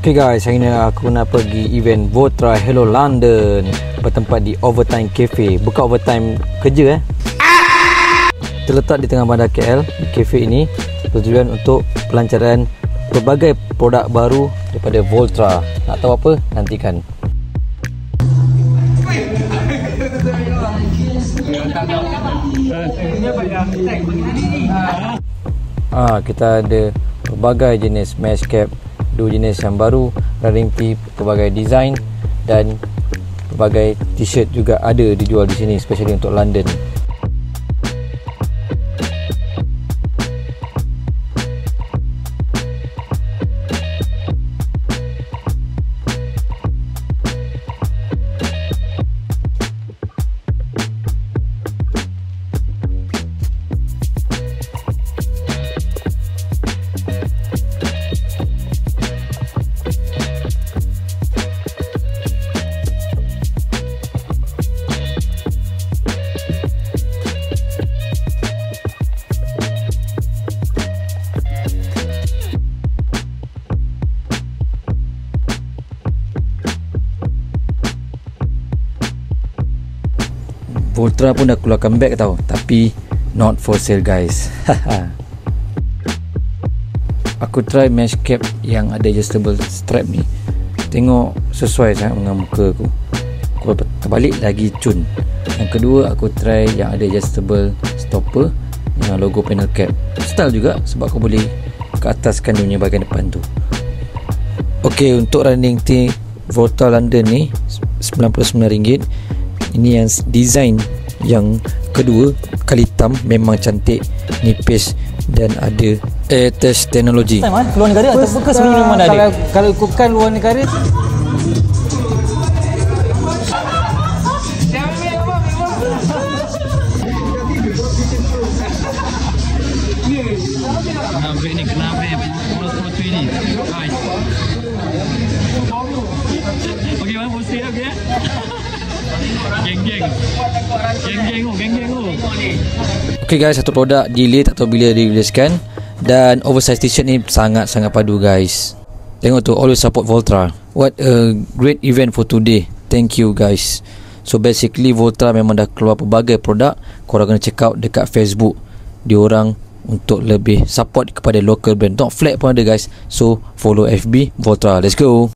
Okay guys, hari ni aku nak pergi event Voltra Hello London bertempat di Overtime Cafe. Bukan overtime kerja Terletak di tengah bandar KL. Cafe ini bertujuan untuk pelancaran berbagai produk baru daripada Voltra. Nak tahu apa? Nantikan. Kita ada berbagai jenis mesh cap, 2 jenis yang baru, running tee, berbagai design dan berbagai t-shirt juga ada dijual di sini, especially untuk London. Voltra pun dah keluarkan bag tau, tapi not for sale guys. Aku try mesh cap yang ada adjustable strap ni, tengok sesuai sangat dengan muka aku. Aku terbalik lagi cun. Yang kedua aku try yang ada adjustable stopper yang logo panel cap, style juga sebab aku boleh ke ataskan dunia bahagian depan tu. Ok, untuk running tee Volta London ni RM99. Ini yang design yang kedua, kali hitam, memang cantik, nipis dan ada air test teknologi. Luar negara atau ke sebelum mana ada? Kalau ikutkan luar negara Okay guys, satu produk delay tak tahu bila diriliskan, dan oversize t-shirt ni sangat-sangat padu guys. Tengok tu, always support Voltra. What a great event for today. Thank you guys. So basically Voltra memang dah keluar pelbagai produk. Korang kena check out dekat Facebook diorang untuk lebih support kepada local brand. Not flag pun ada guys. So follow FB Voltra. Let's go.